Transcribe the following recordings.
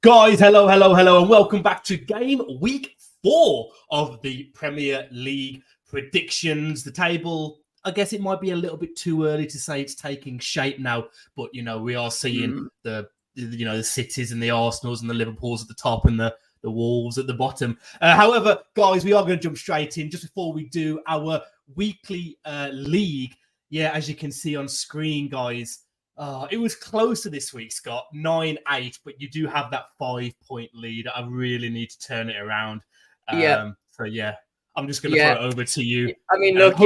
Guys, hello, and welcome back to game week 4 of the Premier League predictions. The table, I guess it might be a little bit too early to say it's taking shape now, but, we are seeing the Cities and the Arsenals and the Liverpools at the top and the Wolves at the bottom. However, guys, we are going to jump straight in. Just before we do our weekly league, as you can see on screen, guys, it was closer this week, Scott, 9-8, but you do have that 5-point lead. I really need to turn it around. I'm just going to throw it over to you. I mean, look,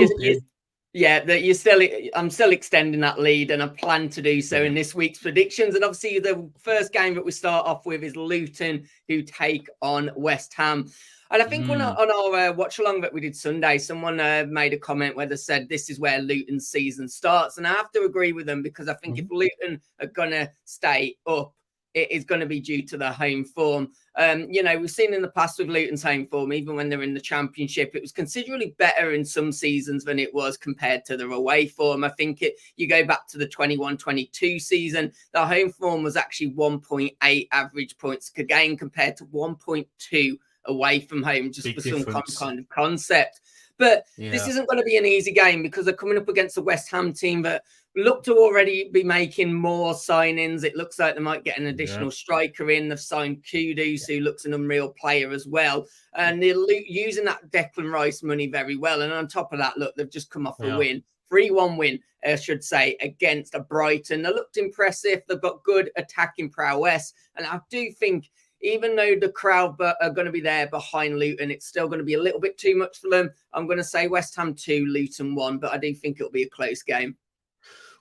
I'm still extending that lead, and I plan to do so in this week's predictions. And obviously, the first game that we start off with is Luton, who take on West Ham. And I think on our watch along that we did Sunday, someone made a comment where they said this is where Luton's season starts. And I have to agree with them, because I think if Luton are going to stay up, it is going to be due to their home form. We've seen in the past with Luton's home form, even when they're in the Championship, it was considerably better in some seasons than it was compared to their away form. I think you go back to the 21-22 season, their home form was actually 1.8 average points per game compared to 1.2 away from home, just for some kind of concept. But this isn't going to be an easy game, because they're coming up against a West Ham team that look to already be making more signings. It looks like they might get an additional striker in. They've signed Kudus, who looks an unreal player as well. And they're using that Declan Rice money very well. And on top of that, look, they've just come off a win. 3-1 win, I should say, against a Brighton. They looked impressive. They've got good attacking prowess. And I do think, even though the crowd are going to be there behind Luton, it's still going to be a little bit too much for them. I'm going to say West Ham 2, Luton 1, but I do think it'll be a close game.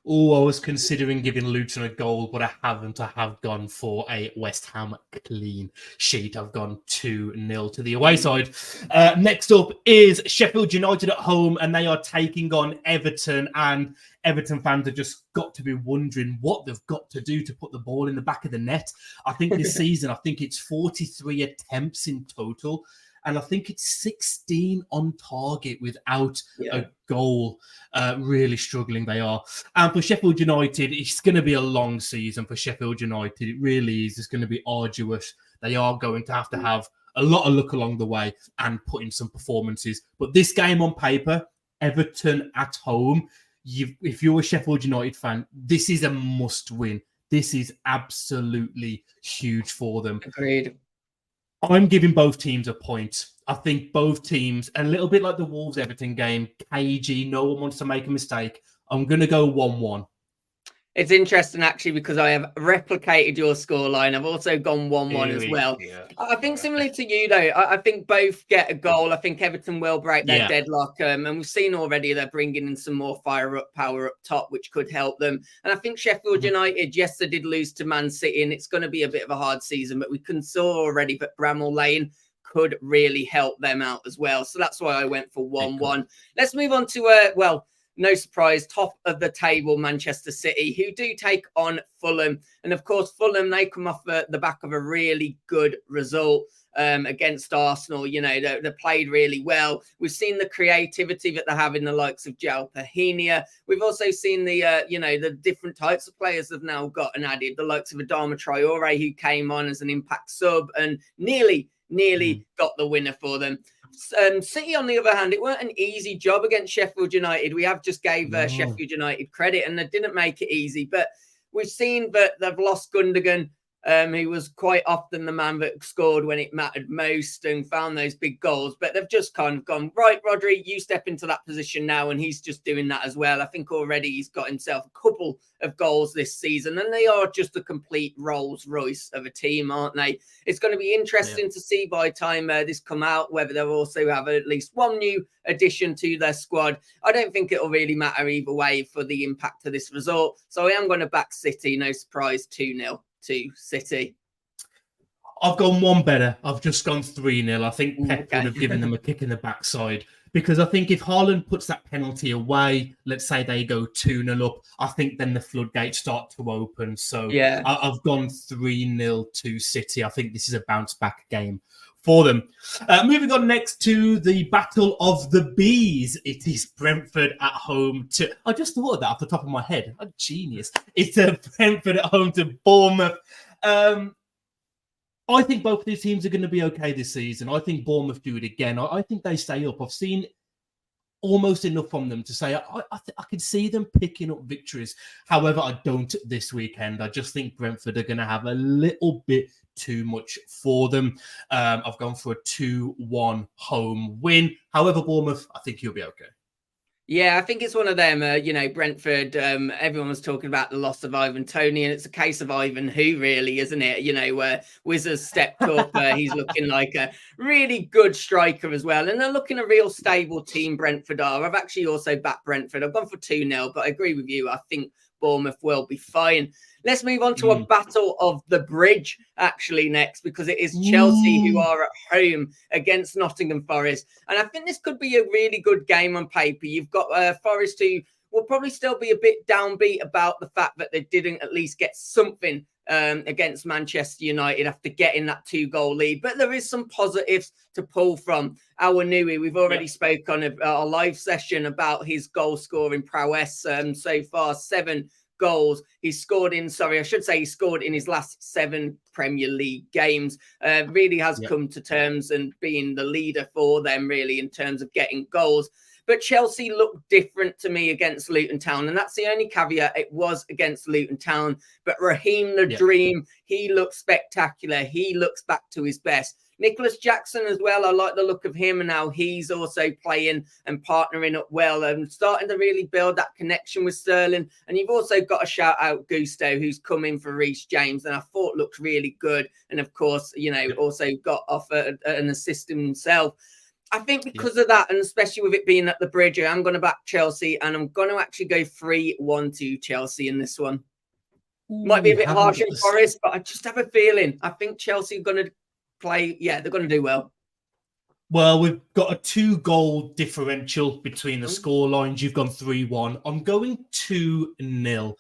I was considering giving Luton a goal, but I haven't. I have gone for a West Ham clean sheet. I've gone 2-0 to the away side. Next up is Sheffield United at home, and they are taking on Everton. And Everton fans have just got to be wondering what they've got to do to put the ball in the back of the net. I think this season, it's 43 attempts in total. And I think it's 16 on target without a goal. Really struggling they are. And for Sheffield United, it's going to be a long season for Sheffield United. It really is. It's going to be arduous. They are going to have a lot of luck along the way and put in some performances. But this game on paper, Everton at home, if you're a Sheffield United fan, this is a must win. This is absolutely huge for them. Agreed. I'm giving both teams a point. I think both teams, a little bit like the Wolves-Everton game, cagey, no one wants to make a mistake. I'm going to go 1-1. It's interesting, actually, because I have replicated your scoreline. I've also gone 1-1 as well. Yeah. I think similarly to you, though, I think both get a goal. I think Everton will break their deadlock. And we've seen already they're bringing in some more power up top, which could help them. And I think Sheffield United, yes, they did lose to Man City, and it's going to be a bit of a hard season. But we saw already that Bramall Lane could really help them out as well. So that's why I went for 1-1. Let's move on to, no surprise, top of the table, Manchester City, who do take on Fulham. And of course, Fulham, they come off the back of a really good result against Arsenal. They played really well. We've seen the creativity that they have in the likes of João Pahina. We've also seen the different types of players they've now got and added, the likes of Adama Traore, who came on as an impact sub and nearly got the winner for them. City, on the other hand, it weren't an easy job against Sheffield United. We have just gave Sheffield United credit, and they didn't make it easy. But we've seen that they've lost Gundogan, who was quite often the man that scored when it mattered most and found those big goals. But they've just kind of gone, right, Rodri, you step into that position now, and he's just doing that as well. I think already he's got himself a couple of goals this season, and they are just a complete Rolls Royce of a team, aren't they? It's going to be interesting to see by the time this come out whether they'll also have at least one new addition to their squad. I don't think it'll really matter either way for the impact of this result. So I am going to back City, no surprise, 2-0 to City. I've gone one better. I've just gone 3-0. I think Pep would have given them a kick in the backside, because I think if Haaland puts that penalty away, let's say they go 2-0 up, I think then the floodgates start to open. So I've gone 3-0 to City. I think this is a bounce back game for them. Moving on next to the Battle of the Bees. It is Brentford at home to... I just thought of that off the top of my head. I'm genius. It's Brentford at home to Bournemouth. I think both of these teams are going to be okay this season. I think Bournemouth do it again. I think they stay up. I've seen almost enough from them to say I could see them picking up victories. However, I don't this weekend. I just think Brentford are going to have a little bit too much for them. I've gone for a 2-1 home win. However, Bournemouth, I think you'll be okay. Yeah, I think it's one of them. Brentford, everyone was talking about the loss of Ivan Toney, and it's a case of Ivan who, really, isn't it? Where Wizard's stepped up. He's looking like a really good striker as well. And they're looking a real stable team, Brentford are. I've actually also backed Brentford. I've gone for 2-0, but I agree with you. I think Bournemouth will be fine. Let's move on to a battle of the bridge, actually, next, because it is Chelsea who are at home against Nottingham Forest. And I think this could be a really good game on paper. You've got Forest who will probably still be a bit downbeat about the fact that they didn't at least get something against Manchester United after getting that 2-goal lead. But there is some positives to pull from. Awanui, we've already spoke on our live session about his goal-scoring prowess so far, 7 goals he scored in his last 7 Premier League games. Really has come to terms and being the leader for them, really, in terms of getting goals. But Chelsea looked different to me against Luton Town, and that's the only caveat. It was against Luton Town, but Raheem the Dream, he looks spectacular. He looks back to his best. Nicholas Jackson as well. I like the look of him and how he's also playing and partnering up well and starting to really build that connection with Sterling. And you've also got to shout out Gusto, who's come in for Reece James, and I thought looked really good. And of course, also got off an assist himself. I think because of that, and especially with it being at the bridge, I'm going to back Chelsea, and I'm going to actually go 3-1 to Chelsea in this one. Might be a bit harsh on Forest, but I just have a feeling. I think Chelsea are going to play. Yeah, they're going to do well. Well, we've got a 2-goal differential between the score lines. You've gone 3-1. I'm going 2-0.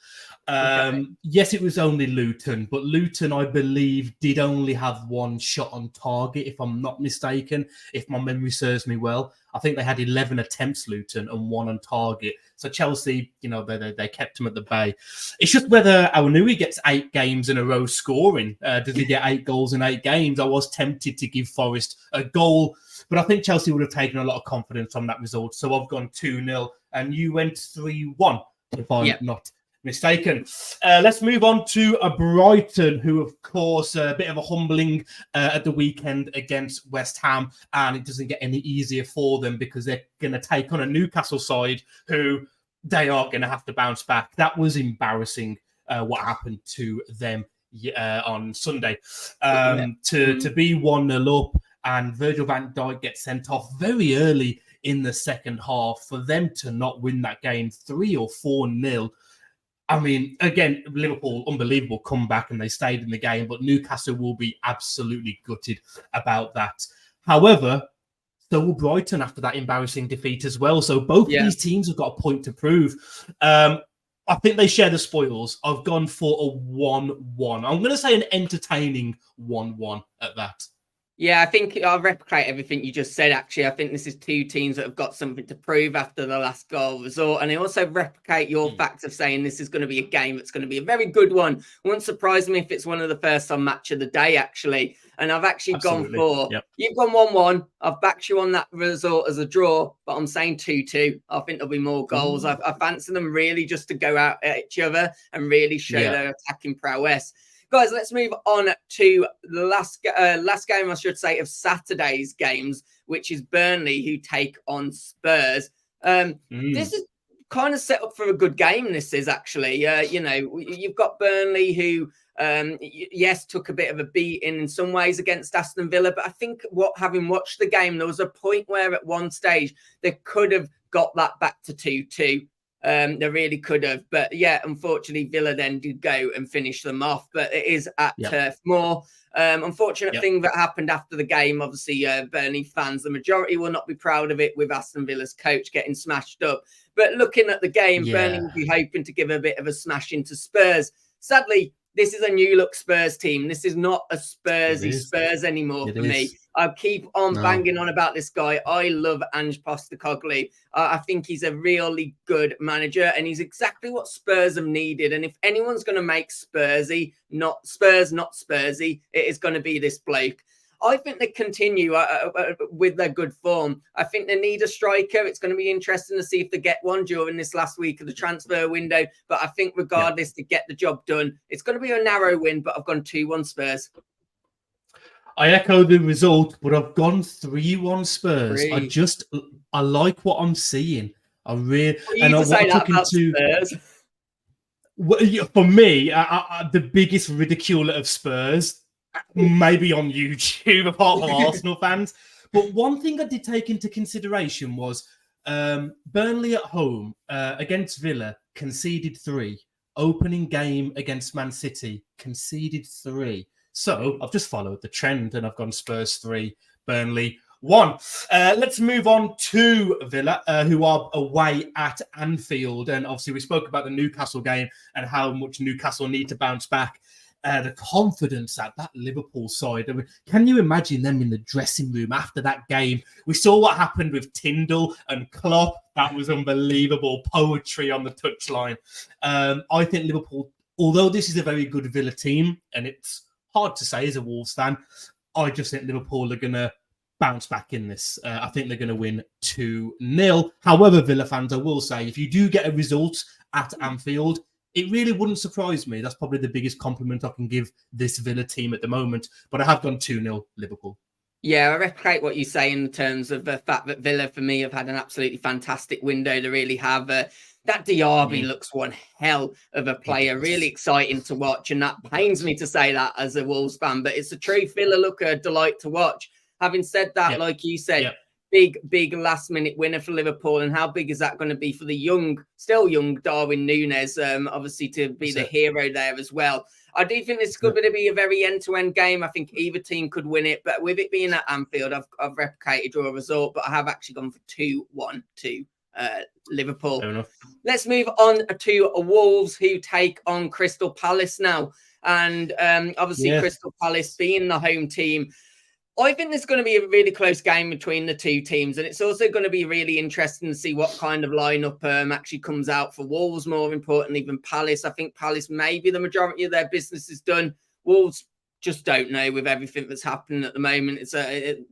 Yes, it was only Luton, but Luton, I believe, did only have 1 shot on target, if I'm not mistaken, if my memory serves me well. I think they had 11 attempts, Luton, and 1 on target. So Chelsea, they kept him at the bay. It's just whether Awanui gets 8 games in a row scoring. Does he get 8 goals in 8 games? I was tempted to give Forest a goal, but I think Chelsea would have taken a lot of confidence from that result. So I've gone 2-0, and you went 3-1, if I'm not mistaken. Let's move on to Brighton, who, of course, a bit of a humbling at the weekend against West Ham, and it doesn't get any easier for them because they're going to take on a Newcastle side who they are going to have to bounce back. That was embarrassing, what happened to them on Sunday. To be 1-0 up and Virgil van Dijk gets sent off very early in the second half, for them to not win that game 3 or 4-0. I mean, again, Liverpool, unbelievable comeback, and they stayed in the game, but Newcastle will be absolutely gutted about that. However, so will Brighton after that embarrassing defeat as well. So both of these teams have got a point to prove. I think they share the spoils. I've gone for a 1-1. I'm going to say an entertaining 1-1 at that. Yeah, I think I'll replicate everything you just said, actually. I think this is 2 teams that have got something to prove after the last goal resort. And I also replicate your fact of saying this is going to be a game that's going to be a very good one. Wouldn't surprise me if it's one of the first on match of the day, actually. And I've actually gone for, you've gone 1-1. I've backed you on that result as a draw, but I'm saying 2-2. I think there'll be more goals. I fancy them really just to go out at each other and really show their attacking prowess. Guys, let's move on to the last game, I should say, of Saturday's games, which is Burnley, who take on Spurs. This is kind of set up for a good game, this is actually. You've got Burnley, who, took a bit of a beating in some ways against Aston Villa. But I think having watched the game, there was a point where at one stage they could have got that back to 2-2. They really could have. But unfortunately, Villa then did go and finish them off. But it is at Turf Moor. Unfortunate thing that happened after the game. Obviously, Burnley fans, the majority will not be proud of it with Aston Villa's coach getting smashed up. But looking at the game, Burnley will be hoping to give a bit of a smash into Spurs. Sadly, this is a new look Spurs team. This is not a Spursy Spurs anymore for me. I keep on banging on about this guy. I love Ange Postecoglou. I think he's a really good manager, and he's exactly what Spurs have needed. And if anyone's going to make Spursy, not Spursy, it is going to be this bloke. I think they continue with their good form. I think they need a striker. It's going to be interesting to see if they get one during this last week of the transfer window. But I think regardless, to get the job done, it's going to be a narrow win, but I've gone 2-1 Spurs. I echo the result, but I've gone 3-1 Spurs. I like what I'm seeing. I really Spurs. For me, the biggest ridicule of Spurs, maybe on YouTube, apart from Arsenal fans. But one thing I did take into consideration was Burnley at home against Villa conceded 3. Opening game against Man City conceded 3. So I've just followed the trend and I've gone Spurs 3, Burnley 1. Let's move on to Villa, who are away at Anfield. And obviously we spoke about the Newcastle game and how much Newcastle need to bounce back. The confidence at that Liverpool side. I mean, can you imagine them in the dressing room after that game? We saw what happened with Tyndall and Klopp. That was unbelievable. Poetry on the touchline. I think Liverpool, although this is a very good Villa team, and it's hard to say as a Wolves fan, I just think Liverpool are going to bounce back in this. I think they're going to win 2-0. However, Villa fans, I will say, if you do get a result at Anfield, it really wouldn't surprise me. That's probably the biggest compliment I can give this Villa team at the moment. But I have gone 2-0 Liverpool. Yeah, I replicate what you say in terms of the fact that Villa, for me, have had an absolutely fantastic window. They really have. That Diaby looks one hell of a player. Really exciting to watch. And that pains me to say that as a Wolves fan. But it's a true Villa look a delight to watch. Having said that, like you said, big last-minute winner for Liverpool. And how big is that going to be for the still young Darwin Núñez, obviously to be the hero there as well. I do think this is going to be a very end-to-end game. I think either team could win it. But with it being at Anfield, I've replicated your result, but I have actually gone for 2-1 to Liverpool. Let's move on to Wolves, who take on Crystal Palace now. And obviously Crystal Palace being the home team, I think there's going to be a really close game between the two teams. And it's also going to be really interesting to see what kind of lineup actually comes out for Wolves, more importantly than Palace. I think Palace, maybe the majority of their business is done. Wolves just don't know with everything that's happening at the moment.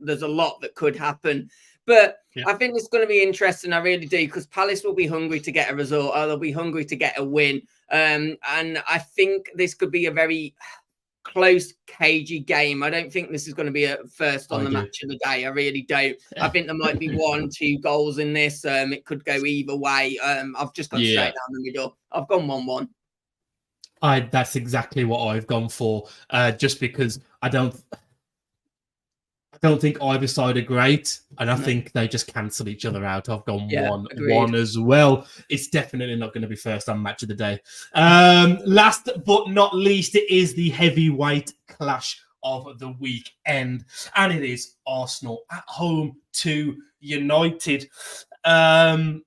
There's a lot that could happen. But I think it's going to be interesting. I really do, because Palace will be hungry to get a result. Or they'll be hungry to get a win. And I think this could be a very close, cagey game. I don't think this is going to be a first on the match of the day. I really don't. I think there might be 1-2 goals in this. It could go either way. I've just gone straight down the middle. I've gone 1-1. That's exactly what I've gone for. Just because I don't think either side are great, and I think they just cancel each other out. I've gone 1-1 as well. It's definitely not going to be first on match of the day. Last but not least, it is the heavyweight clash of the weekend, and it is Arsenal at home to United. This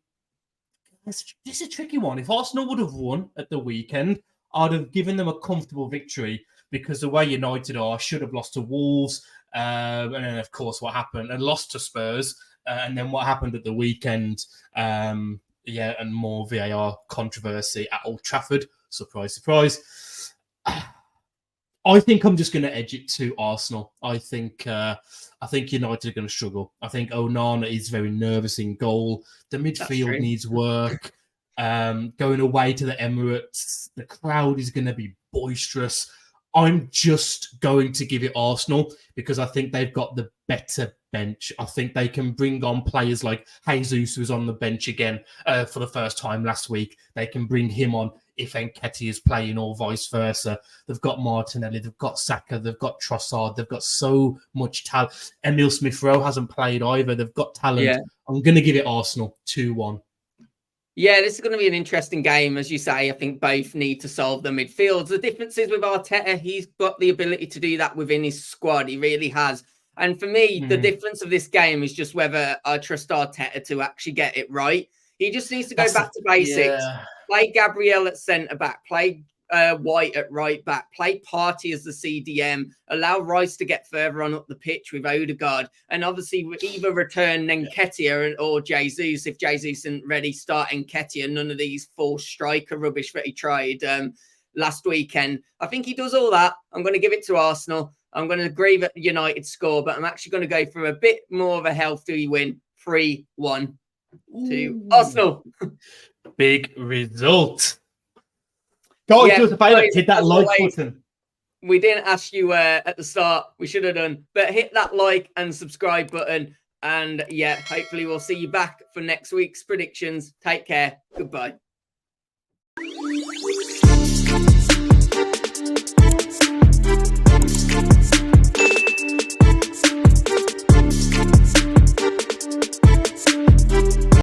is a tricky one. If Arsenal would have won at the weekend, I'd have given them a comfortable victory, because the way United are, should have lost to Wolves. And then, of course, what happened and lost to Spurs. And then what happened at the weekend, and more VAR controversy at Old Trafford. Surprise, surprise. I think I'm just going to edge it to Arsenal. I think United are going to struggle. I think Onana is very nervous in goal. The midfield needs work. Going away to the Emirates, the crowd is going to be boisterous. I'm just going to give it Arsenal, because I think they've got the better bench. I think they can bring on players like Jesus, who's on the bench again for the first time last week. They can bring him on if Nketiah is playing, or vice versa. They've got Martinelli, they've got Saka, they've got Trossard, they've got so much talent. Emile Smith-Rowe hasn't played either. They've got talent. Yeah. I'm going to give it Arsenal 2-1. Yeah, this is going to be an interesting game. As you say, I think both need to solve the midfields. The difference is with Arteta, he's got the ability to do that within his squad. He really has. And for me, the difference of this game is just whether I trust Arteta to actually get it right. He just needs to go back to basics. Play Gabriel at centre-back. Play White at right back, play Partey as the CDM, allow Rice to get further on up the pitch with Odegaard, and obviously either return Nketiah or Jesus. If Jesus isn't ready, start Nketiah. None of these false striker rubbish that he tried last weekend. I think he does all that. I'm going to give it to Arsenal. I'm going to agree that United score, but I'm actually going to go for a bit more of a healthy win, 3-1 to Arsenal. Big result. Guys, do us a favour, hit that like button. We didn't ask you at the start. We should have done. But hit that like and subscribe button. And yeah, hopefully we'll see you back for next week's predictions. Take care. Goodbye.